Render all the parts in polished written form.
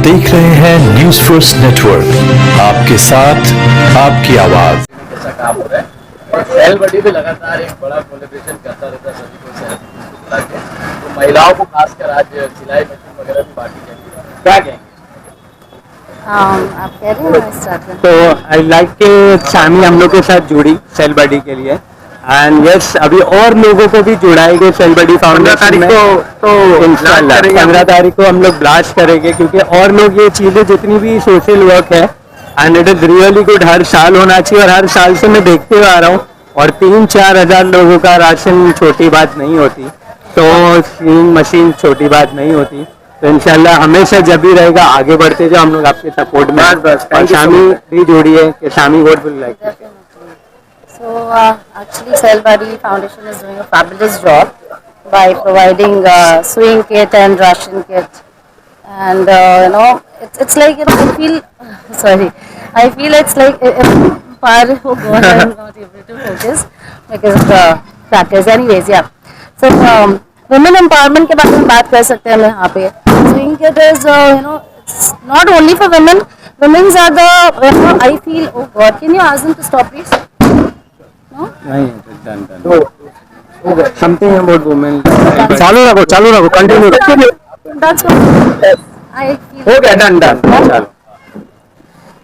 देख रहे हैं न्यूज फर्स्ट नेटवर्क, आपके साथ आपकी आवाज। कैसा काम हो रहा है? सेल बडी भी लगातार एक बड़ा कोलैबोरेशन करता रहता है सभी को सेल के, तो महिलाओं को खासकर आज सिलाई मशीन वगैरह भी बांटी जाती है, क्या कहेंगे? आप कह रहे हैं स्टार्ट में? तो आई लाइक के शामी हम लोग के साथ जुड़ी सेल बडी के लिए एंड यस अभी और लोगों को भी जुड़ाएंगे सेल बडी फाउंडेशन में। तो इंशाल्लाह 15 तारीख को हम लोग ब्लास्ट करेंगे, क्योंकि और लोग ये चीज़ें जितनी भी सोशल वर्क है and it is really good, हर साल होना चाहिए। और हर साल से मैं देखते हुए आ रहा हूँ, और 3-4 हज़ार लोगों का राशन छोटी बात नहीं होती, तो सीइंग मशीन छोटी बात नहीं होती। तो इंशाल्लाह हमेशा जब भी रहेगा आगे बढ़ते जाओ हम लोग आपके सपोर्ट में। और शामी भी जोड़ी है कि Shami vote will like. So actually Cell Body Foundation is doing a fabulous job by providing sewing kit and ration kit, and it's like I feel it's like far oh God, I'm not able to focus because of the crackers. Anyways, yeah. So women empowerment के बारे में बात कर सकते हैं हम यहाँ पे। Sewing kit is it's not only for women. Women's are the I feel oh God, can you ask them to stop please? नहीं done something about women। चालू रखो continue. That's what I feel। हो गया done.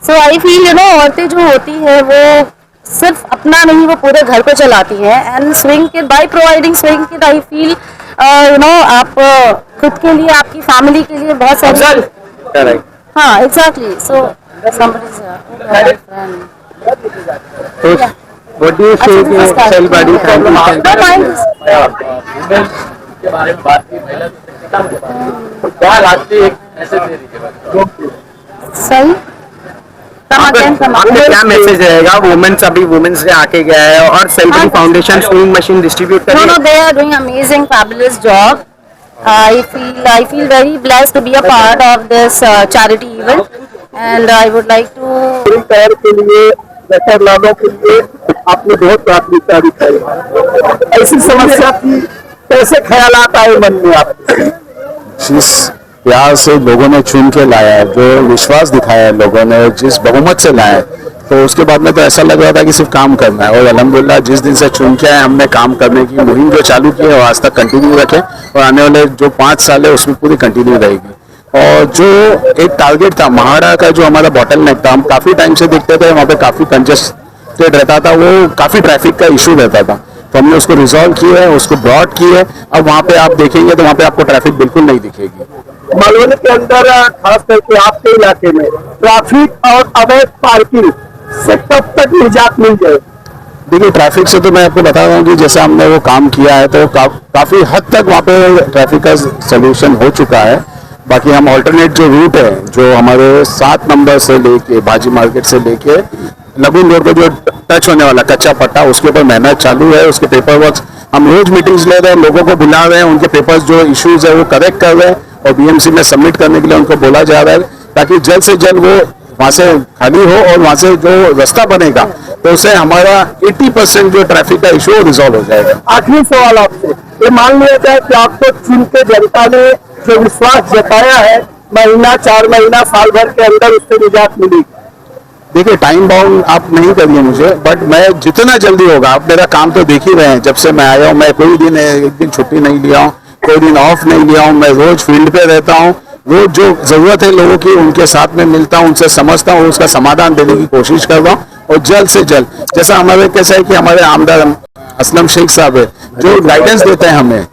So I feel औरतें जो होती है वो सिर्फ अपना नहीं, वो पूरे घर को चलाती हैं। And swing kit, by providing swing kit I feel आप खुद के लिए, आपकी फैमिली के लिए बहुत सारी। करेक्ट। हाँ exactly. So somebody's friend। What do you say कि सेल बॉडी फाउंडेशन के बारे में बात की, महिला क्या राष्ट्रीय एक मैसेज दे रही है? सही क्या मैसेज रहेगा? वुमेन्स अभी वुमेन्स से आके गया है और cell body foundation sewing machine distribute कर रही है। they are doing amazing fabulous job। I feel very blessed to be a part of this charity event, and I would like to के लिए लाभों के लिए आपने बहुत प्राथमिकता दिखाई। ऐसी समस्या की कैसे ख्याल आता है मन में आपके? जिस प्यार से लोगों ने चुन के लाया है, जो विश्वास दिखाया है लोगों ने, जिस बहुमत से लाया है, तो उसके बाद में तो ऐसा लग रहा था कि सिर्फ काम करना है। और अल्हम्दुलिल्लाह जिस दिन से चुन के आए हमने काम करने की मुहिम जो चालू की है वो आज तक कंटिन्यू रखे, और आने वाले जो 5 साल है उसमें पूरी कंटिन्यू रहेगी। और जो एक टारगेट था महाड़ा का, जो हमारा बॉटल नेक था, हम काफ़ी टाइम से देखते थे वहाँ पे काफ़ी कंजेस्टेड रहता था, वो काफ़ी ट्रैफिक का इशू रहता था, तो हमने उसको रिजॉल्व किया है, उसको ब्रॉड किया है। अब वहाँ पे आप देखेंगे तो वहाँ पे आपको ट्रैफिक बिल्कुल नहीं दिखेगी। मालवनी के अंदर खास करके आपके इलाके में ट्रैफिक और अवैध पार्किंग से कब तक निजात मिल जाए? देखिए ट्रैफिक से तो मैं आपको बता रहा हूँ कि जैसे हमने वो काम किया है तो काफ़ी हद तक वहाँ पे ट्रैफिक का सोल्यूशन हो चुका है। बाकी हम ऑल्टरनेट जो रूट है, जो हमारे 7 नंबर से लेके बाजी मार्केट से लेके लगून रोड को जो टच होने वाला कच्चा पट्टा, उसके ऊपर मेहनत चालू है। उसके पेपर वर्क हम रोज मीटिंग्स ले रहे हैं, लोगों को बुला रहे हैं, उनके पेपर्स जो इश्यूज है वो करेक्ट कर रहे हैं और बीएमसी में सबमिट करने के लिए उनको बोला जा रहा है, ताकि जल्द से जल्द वो वहाँ से खाली हो और वहाँ से जो रास्ता बनेगा तो उससे हमारा 80% जो ट्रैफिक का इशू रिजॉल्व हो जाएगा। आखिरी सवाल आपसे, ये मान लिया जाए कि आपको चुन के जनता ने जो विश्वास जताया है, महीना 4 महीना साल भर के अंदर उससे निजात मिली। देखिए टाइम बाउंड आप नहीं करिए मुझे, बट मैं जितना जल्दी होगा, आप मेरा काम तो देख ही रहे हैं। जब से मैं आया हूँ मैं कोई दिन एक दिन छुट्टी नहीं लिया हूँ, कोई दिन ऑफ नहीं लिया हूँ, मैं रोज फील्ड पे रहता हूँ, रोज जो जरूरत है लोगों की उनके साथ में मिलता हूँ, उनसे समझता हूँ, उसका समाधान देने की कोशिश कर रहा हूँ। और जल्द से जल्द, जैसा हमारे कैसा है कि हमारे आमदार असलम शेख साहब है जो गाइडेंस देते हैं हमें,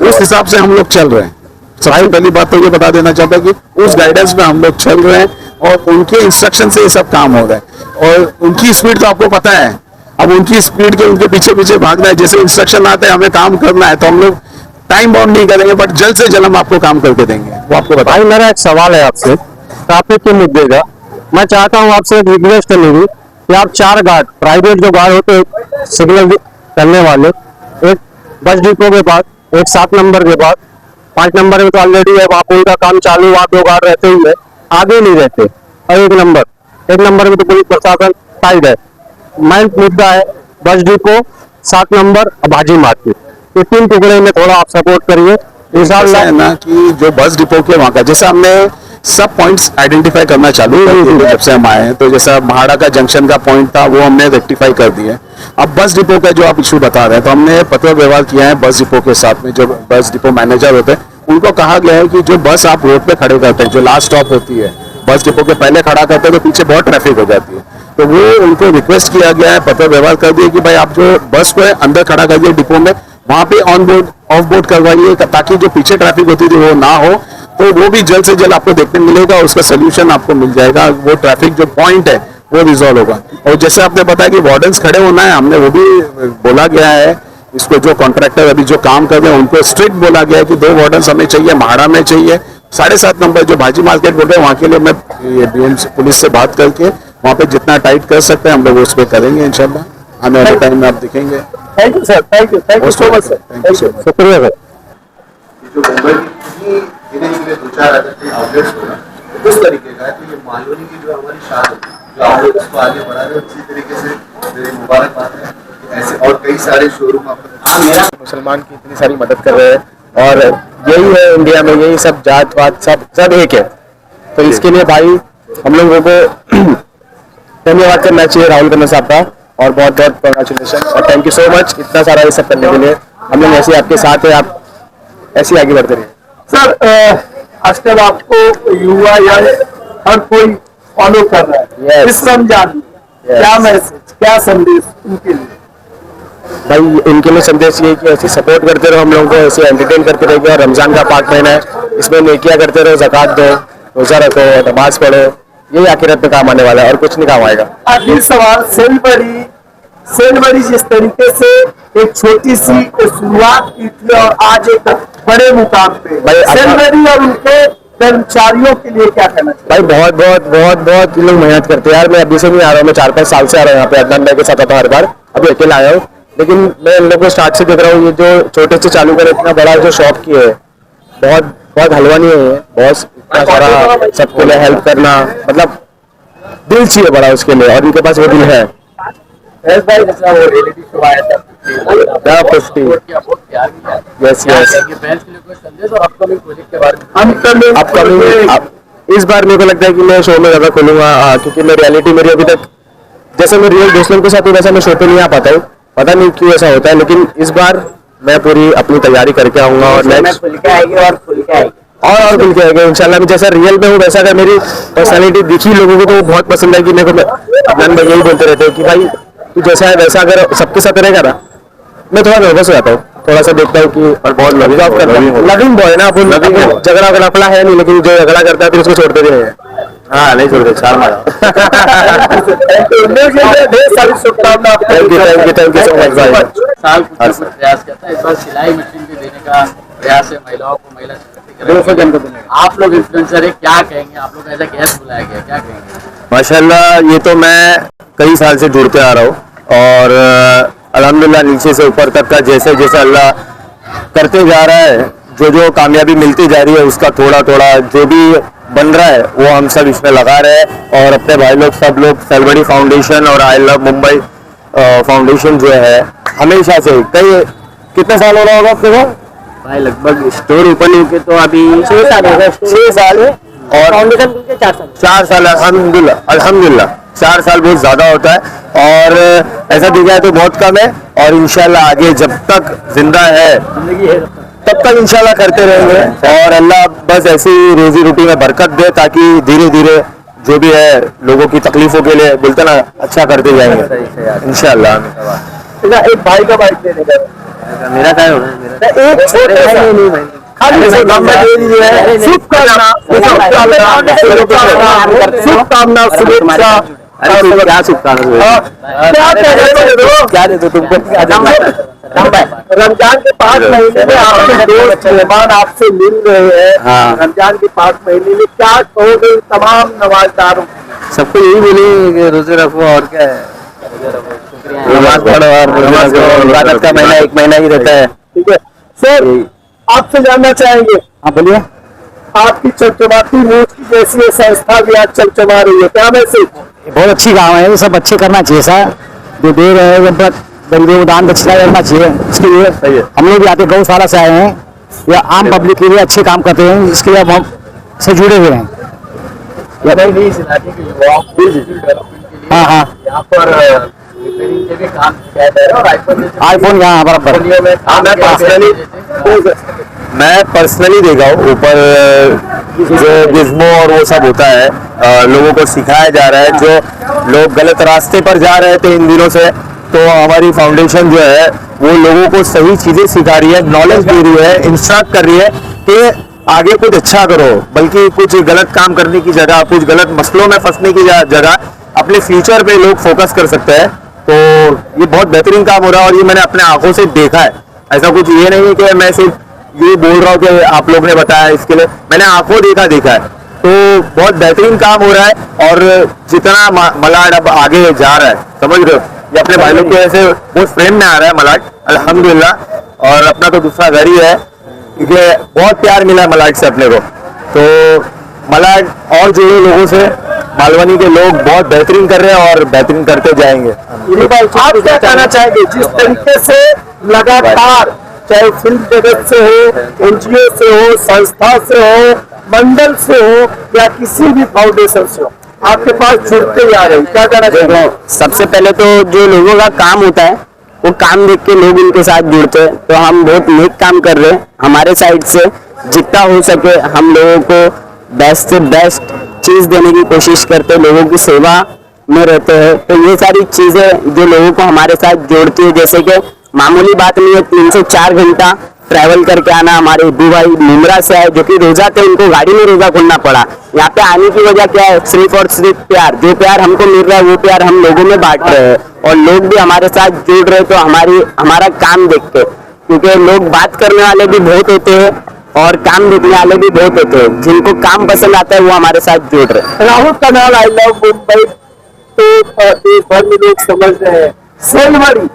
उस हिसाब से हम लोग चल रहे हैं। सबसे पहली बात तो ये बता देना चाहता हूँ कि उस गाइडेंस में हम लोग चल रहे हैं और उनके इंस्ट्रक्शन से ये सब काम हो रहा है। और उनकी स्पीड तो आपको पता है, अब उनकी स्पीड के उनके पीछे पीछे भागना है, जैसे इंस्ट्रक्शन आते हैं हमें काम करना है, तो हम लोग टाइम बाउंड नहीं करेंगे, बट जल्द से जल्द हम आपको काम करके देंगे, वो आपको बताएं। भाई मेरा एक सवाल है आपसे ट्रैफिक के मुद्दे का। मैं चाहता हूँ आपसे रिक्वेस्ट करनी कि आप 4 गार्ड, प्राइवेट जो गार्ड होते हैं सिग्नल करने वाले, एक बस डिपो के पास, एक 7 नंबर के पास, 5 नंबर में तो ऑलरेडी है, वहाँ पे उनका काम चालू, वहाँ 2 गार्ड रहते ही है, आगे नहीं रहते। और 1 नंबर में तो पुलिस प्रशासन टाइट है। मेन मुद्दा है बस डिपो, 7 नंबर और बाजी मार्केट, ये 3 टुकड़े में थोड़ा आप सपोर्ट करिए। ऐसा है ना कि जो बस डिपो के वहाँ का, जैसे हमने सब पॉइंट्स आइडेंटिफाई करना चालू कर दिए जब से हम आए हैं। तो जैसा महाड़ा का जंक्शन का पॉइंट था वो हमने रेक्टिफाई कर दिया। अब बस डिपो का जो आप इशू बता रहे हैं, तो हमने पत्र व्यवहार किया है बस डिपो के साथ में, जो बस डिपो मैनेजर होते हैं उनको कहा गया है कि जो बस आप रोड पे खड़े करते हैं, जो लास्ट स्टॉप होती है बस डिपो के पहले खड़ा करते हैं तो पीछे बहुत ट्रैफिक हो जाती है, तो वो उनको रिक्वेस्ट किया गया है, पत्र व्यवहार कर दिया कि भाई आप जो बस को अंदर खड़ा कर दिए डिपो में, वहां पे ऑन बोर्ड ऑफ बोर्ड करवाइए ताकि जो पीछे ट्रैफिक होती थी वो ना हो। तो वो भी जल्द से जल्द आपको देखने मिलेगा, उसका सोल्यूशन आपको मिल जाएगा, वो ट्रैफिक जो पॉइंट है वो रिजॉल्व होगा। और जैसे आपने बताया कि वार्डन्स खड़े होना है, हमने वो भी बोला गया है, इसको जो कॉन्ट्रैक्टर अभी जो काम कर रहे हैं उनको स्ट्रिक्ट बोला गया है कि 2 वार्डन्स हमें चाहिए, महाड़ा में चाहिए। 7.5 नंबर जो भाजी मार्केट बोल रहे हैं वहाँ के लिए मैं BMC पुलिस से बात करके वहाँ पे जितना टाइट कर सकते हैं हम लोग उस पर करेंगे इंशाल्लाह। आने वाले टाइम में आप दिखेंगे। Thank you sir, thank you so much sir, thank you so much. शुक्रिया सर। जो मुंबई की देने के लिए 2-4 आउटलेट्स होगा उस तरीके का है, तो ये मालवनी की जो हमारी शान है, जो आउटलेट्स को आगे बढ़ा रहे हैं, उसी तरीके से मेरी मुबारकबाद है। ऐसे और कई सारे शोरूम आप मुसलमान की इतनी सारी मदद कर रहे हैं, और यही है इंडिया में, यही सब जात वात सब एक है। तो इसके लिए भाई हम लोगों को धन्यवाद करना चाहिए राहुल गन्ना साहब का, और बहुत बहुत कॉन्ग्रेचुलेशन और थैंक यू सो मच इतना सारा ये सब करने के लिए। हम लोग ऐसे आपके साथ हैं, आप ऐसे आगे बढ़ते रहिए सर। आजकल आपको युवा या हर कोई फॉलो कर रहा है, Yes. इस रमजान क्या मैसेज, क्या संदेश उनके लिए? भाई इनके लिए संदेश ये कि ऐसे सपोर्ट करते रहो हम लोगों को, ऐसे एंटरटेन करते रहिए। और रमजान का पाक महीना है, इसमें नेकियां करते रहो, ज़कात दो, रोजा रखो, नमाज पढ़ो, यही आखिरत में काम आने वाला है और कुछ नहीं काम आएगा। आखिर सवाल, सेलबड़ी जिस तरीके से एक छोटी सी शुरुआत की थी और आज एक बड़े मुकाम पे, सेलबड़ी और उनके कर्मचारियों के लिए क्या कहना चाहिए? भाई बहुत बहुत बहुत बहुत लोग मेहनत करते हैं यार। मैं अभी से नहीं आ रहा हूँ, मैं 4-5 साल से आ रहा हूँ यहाँ पे, अदनान भाई के साथ आता हर बार, अभी अकेला आया हूँ, लेकिन मैं इन लोगों को स्टार्ट से देख रहा हूँ। ये जो छोटे से चालू कर इतना बड़ा जो शॉप की है, बहुत बहुत हलवा नहीं है, बहुत इतना सारा सबके लिए हेल्प करना, मतलब दिल चाहिए बड़ा उसके लिए, और इनके पास वो दिल है। भाई जैसा वो रियलिटी शो आया था यस यस। इस बार मेरे को लगता है कि मैं शो में ज्यादा खोलूंगा, क्योंकि मैं रियलिटी मेरी अभी तक, जैसे मैं रियल दोस्तों के साथ हूँ वैसा मैं शो पे नहीं आ पाता हूँ, पता नहीं क्यों ऐसा होता है, लेकिन इस बार मैं पूरी अपनी तैयारी करके आऊंगा और नेक्स्ट खुल के आएगी और खुल के आएगी इंशाल्लाह। मैं जैसा रियल में हूँ वैसा अगर मेरी पर्सनैलिटी दिखी लोगों को तो वो बहुत पसंद आएगी। मेरे को अदनान भाई यही बोलते रहते हैं कि भाई तू जैसा है वैसा अगर सबके साथ रहेगा ना, मैं थोड़ा नर्वस हो जाता हूँ, थोड़ा सा देखता हूँ कि और बहुत लविंग बॉय ना, अपन झगड़ा वगड़ा है नहीं, लेकिन जो झगड़ा करता है फिर उसको छोड़ते भी नहीं है। हाँ नहीं छोड़ते, चार मारा। थैंक यू सो मच भाई। साल कुछ प्रयास करता है, इस बार सिलाई मशीन भी देने का प्रयास है महिलाओं को, महिला सशक्तिकरण। आप लोग इन्फ्लुएंसर है, क्या कहेंगे? आप लोग ऐसा गेस्ट बुलाया गया, क्या कहेंगे? माशाल्लाह ये तो मैं कई साल से जुड़ते आ रहा हूँ, और अल्हम्दुलिल्लाह नीचे से ऊपर तक का जैसे जैसे अल्लाह करते जा रहा है, जो जो कामयाबी मिलती जा रही है, उसका थोड़ा थोड़ा जो भी बन रहा है वो हम सब इसमें लगा रहे हैं। और अपने भाई लोग सब लोग सेलबड़ी फाउंडेशन और आई लव मुंबई फाउंडेशन जो है हमेशा से, कई कितने साल हो रहा होगा आपके को भाई? लगभग स्टोर ओपनिंग के तो अभी 6 साल है, 6 साल है, और फाउंडेशन 4 साल। अल्हम्दुलिल्लाह 4 साल बहुत ज्यादा होता है, और ऐसा देखा है तो बहुत कम है, और इंशाल्लाह आगे जब तक जिंदा है तब तक इंशाल्लाह करते रहेंगे, और अल्लाह बस ऐसी रोजी रोटी में बरकत दे ताकि धीरे धीरे जो भी है लोगों की तकलीफों के लिए बोलते ना अच्छा करते जाएंगे इंशाल्लाह। एक भाई का बाइक देने का मेरा क्या हो रहा है? एक शुभकामना शुभेच्छा। क्या शुभकामना? क्या दे दो तुमको? रमजान के 5 महीने में आपके दोस्त मेहमान आपसे मिल रहे हैं, रमजान के 5 महीने में क्या कहोगे तमाम नवाजदारों? सबको यही बोले रोजे रखो, और क्या है, नमाज पढ़ो और इबादत का महीना 1 महीना ही रहता है। ठीक है सर, आपसे जानना चाहेंगे, हाँ बोलिए, आपकी चमचमाती मूछ की जैसी ये संस्था भी आज चमचमा रही है, क्या मैसेज? बहुत अच्छी काम है, ये सब अच्छे करना चाहिए सर, जो दे रहे हैं गरीबों दान दक्षिणा करना चाहिए। इसके लिए हम लोग भी आते गौशाला से आए हैं, या आम पब्लिक के लिए अच्छे काम करते हैं, इसके लिए हम से जुड़े हुए हैं। नहीं इस इलाके के युवाओं को डेवलपमेंट के लिए हाँ। यहाँ पर रिपेयरिंग के भी काम किया जा रहा है और आईफोन यहाँ बराबर मैं पर्सनली देखा हूँ ऊपर जो गिज्मो और वो सब होता है, लोगों को सिखाया जा रहा है। जो लोग गलत रास्ते पर जा रहे थे इन दिनों से, तो हमारी फाउंडेशन जो है वो लोगों को सही चीजें सिखा रही है, नॉलेज दे रही है, इंस्ट्रक्ट कर रही है कि आगे कुछ अच्छा करो, बल्कि कुछ गलत काम करने की जगह, कुछ गलत मसलों में फंसने की जगह अपने फ्यूचर पे लोग फोकस कर सकते हैं। तो ये बहुत बेहतरीन काम हो रहा है और ये मैंने अपने आंखों से देखा है। ऐसा कुछ ये नहीं है कि मैं सिर्फ ये बोल रहा हूँ कि आप लोग ने बताया, इसके लिए मैंने आंखों देखा है। तो बहुत बेहतरीन काम हो रहा है और जितना मलाड अब आगे जा रहा है, समझ रहे हो, ये अपने भाई लोग के वजह से वो फ्रेम में आ रहा है मलाड, अल्हम्दुलिल्लाह। और अपना तो दूसरा घर ही है, क्योंकि बहुत प्यार मिला है मलाड से अपने को। तो मलाड और जुड़े लोगों से मालवनी के लोग बहुत बेहतरीन कर रहे हैं और बेहतरीन करते जाएंगे। आप क्या कहना चाहेंगे जिस तरीके से लगातार, चाहे फिल्म जगत से हो, एनजीओ से हो, संस्था से हो, मंडल से हो या किसी भी फाउंडेशन से हो, आपके पास जुड़ते जा रहे हैं, क्या कहना चाहेंगे? सबसे पहले तो जो लोगों का काम होता है वो काम देख के लोग उनके साथ जुड़ते हैं, तो हम बहुत नेक काम कर रहे हैं। हमारे साइड से जितना हो सके हम लोगों को बेस्ट से बेस्ट चीज देने की कोशिश करते हैं, लोगों की सेवा में रहते हैं। तो ये सारी चीजें जो लोगों को हमारे साथ जोड़ती है, जैसे कि मामूली बात नहीं है 3 से 4 घंटा ट्रैवल करके आना। हमारे इब्बू भाई मुमरा से आए जो कि रोजा थे, उनको गाड़ी में रोजा खोलना पड़ा। यहाँ पे आने की वजह क्या है? सिर्फ और सिर्फ प्यार। जो प्यार हमको मिल रहा है वो प्यार हम लोगों में बांट रहे हैं और लोग भी हमारे साथ जुड़ रहे। तो हमारा काम देख के, क्योंकि लोग बात करने वाले भी बहुत होते हैं और काम देखने वाले भी बहुत होते हैं, जिनको काम पसंद आता है वो हमारे साथ जुड़ रहे। राहुल कनाल आई लव मुंबई तो देश भर में लोग समझ रहे हैं। सेलवाड़ी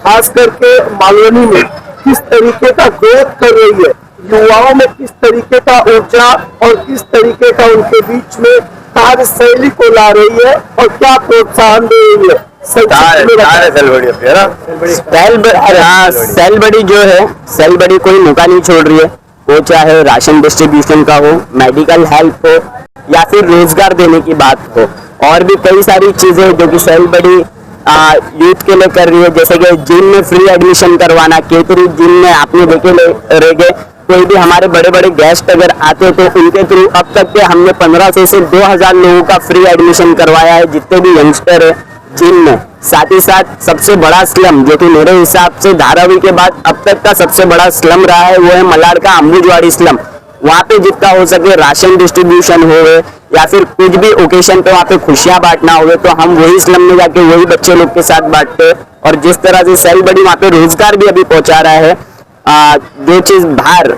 खास करके मालवनी में किस तरीके का ग्रोथ कर रही है, युवाओं में किस तरीके का ऊर्जा और किस तरीके का उनके बीच में कार्यशैली को ला रही है और क्या प्रोत्साहन दे रही है। सेलबड़ी जो है, सेलबड़ी कोई मौका नहीं छोड़ रही है, वो चाहे राशन डिस्ट्रीब्यूशन का हो, मेडिकल हेल्प हो या फिर रोजगार देने की बात हो, और भी कई सारी चीजें जो कि सेलबड़ी यूथ के लिए कर रही है। जैसे कि जिम में फ्री एडमिशन करवाना, केतरी जिम में आपने देखे रहेंगे, कोई भी हमारे बड़े बड़े गेस्ट अगर आते तो उनके थ्रू अब तक के हमने 1500 से 2000 लोगों का फ्री एडमिशन करवाया है, जितने भी यंगस्टर है जिम में। साथ ही साथ सबसे बड़ा स्लम जो कि मेरे हिसाब से धारावी के बाद अब तक का सबसे बड़ा स्लम रहा है, वो है मलाड का अम्बुजवाड़ी स्लम। वहाँ पे जितना हो सके राशन डिस्ट्रीब्यूशन हो या फिर कुछ भी ओकेशन पे वहाँ पे खुशियाँ बांटना हो, तो हम वही स्लम में जाके वही बच्चे लोग के साथ बांटते हैं। और जिस तरह से सेलबड़ी वहाँ पे रोजगार भी अभी पहुंचा रहा है, जो चीज बाहर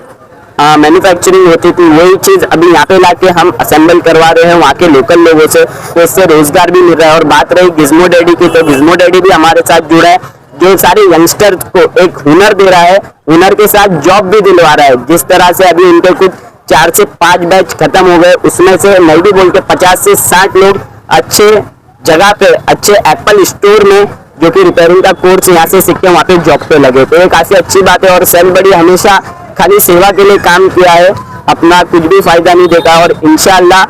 मैन्युफैक्चरिंग होती थी वही चीज अभी यहाँ पे लाके हम असेंबल करवा रहे हैं वहाँ के लोकल लोगों से, तो इससे रोजगार भी मिल रहा है। और बात रही गिज्मो डैडी की, तो गिज्मो डैडी भी हमारे साथ जुड़ा है, जो सारे यंगस्टर को एक हुनर दे रहा है, हुनर के साथ जॉब भी दिलवा रहा है। जिस तरह से अभी उनके कुछ 4 से 5 बैच खत्म हो गए, उसमें से मैं भी बोल के 50 से 60 लोग अच्छे जगह पे, अच्छे एप्पल स्टोर में जो कि रिपेयरिंग का कोर्स यहाँ से सीख के वहाँ पे जॉब पे लगे, तो ये काफी अच्छी बात है। और सेलबड़ी हमेशा खाली सेवा के लिए काम किया है, अपना कुछ भी फायदा नहीं देखा, और इंशाअल्लाह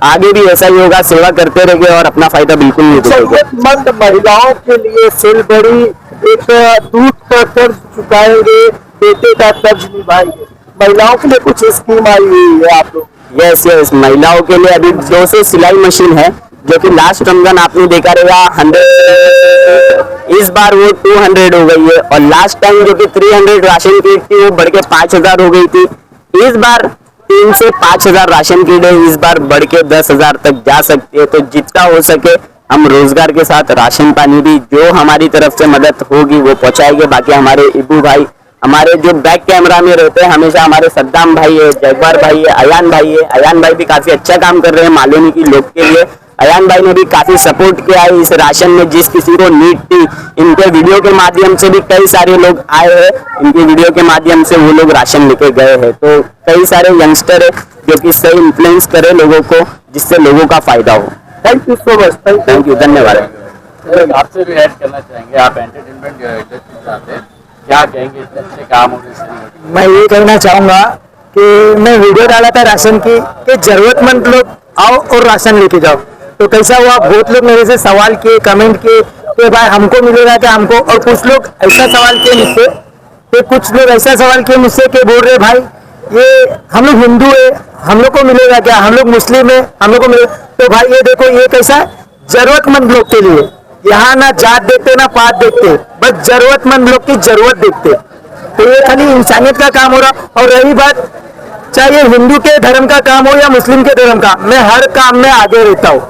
आगे भी ऐसा ही होगा, सेवा करते रहेंगे और अपना फायदा बिल्कुल नहीं देखेंगे। जरूरतमंद महिलाओं के लिए सेलबड़ी एक दूध का कर्ज चुकाएंगे, बेटे का कर्ज निभाएंगे। महिलाओं के लिए कुछ स्कीम आई हुई है आप लोग? यस, महिलाओं के लिए अभी 200 सिलाई मशीन है, जो कि लास्ट रमजान आपने देखा रहेगा 100, इस बार वो 200 हो गई है। और लास्ट टाइम जो कि 300 राशन किट थी वो बढ़ के 5000 हो गई थी। इस बार 3 से 5000 राशन किट है, इस बार बढ़ के 10,000 तक जा सकती है। तो जितना हो सके हम रोजगार के साथ राशन पानी भी जो हमारी तरफ से मदद होगी वो पहुंचाएंगे। बाकी हमारे इब्बू भाई, हमारे जो बैक कैमरा में रहते हैं हमेशा, हमारे सद्दाम भाई है, जयबार भाई है, अयान भाई है। अयान भाई भी काफी अच्छा काम कर रहे हैं मालवनी की लोग के लिए। अयान भाई ने भी काफी सपोर्ट किया है इस राशन में, जिस किसी को नीड थी। इनके वीडियो के माध्यम से भी कई सारे लोग आए हैं, इनके वीडियो के माध्यम से वो लोग राशन लेके गए हैं। तो कई सारे यंगस्टर है जो कि सही इन्फ्लुएंस करे लोगों को, जिससे लोगों का फायदा हो। Thank you so much. Thank you, धन्यवाद। आपसे भी ऐड करना चाहेंगे, आप एंटरटेनमेंट इंडस्ट्री से आते हैं, क्या कहेंगे इतने अच्छे काम होने से? मैं ये कहना चाहूंगा कि मैं वीडियो डाला था राशन की कि जरूरतमंद लोग आओ और राशन लेके जाओ। तो कैसा हुआ, बहुत लोग मेरे से सवाल किए, कमेंट किए कि भाई हमको मिलेगा क्या हमको, और कुछ लोग ऐसा सवाल किए मुझसे कि कुछ लोग ऐसा सवाल किए मुझसे कि बोल रहे भाई ये हम लोग हिंदू है, हम लोग को मिलेगा क्या, हम लोग मुस्लिम है, हम लोग को मिलेगा। तो भाई ये देखो, ये कैसा है, जरूरतमंद लोग के लिए, यहाँ ना जात देखते ना पात देखते, बस जरूरतमंद लोग की जरूरत देखते। तो ये खाली इंसानियत का काम हो रहा। और रही बात, चाहे हिंदू के धर्म का काम हो या मुस्लिम के धर्म का, मैं हर काम में आगे रहता हूँ,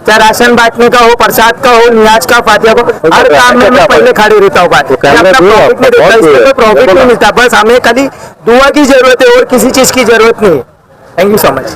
चाहे राशन बांटने का हो, प्रसाद का हो, न्याज का, फातिया का, हर काम में मैं पहले खड़े रहता हूँ। बात प्रॉफिट नहीं देता, इसमें प्रॉफिट नहीं मिलता, बस हमें खाली दुआ की जरूरत है और किसी चीज की जरूरत नहीं है। Thank you so much.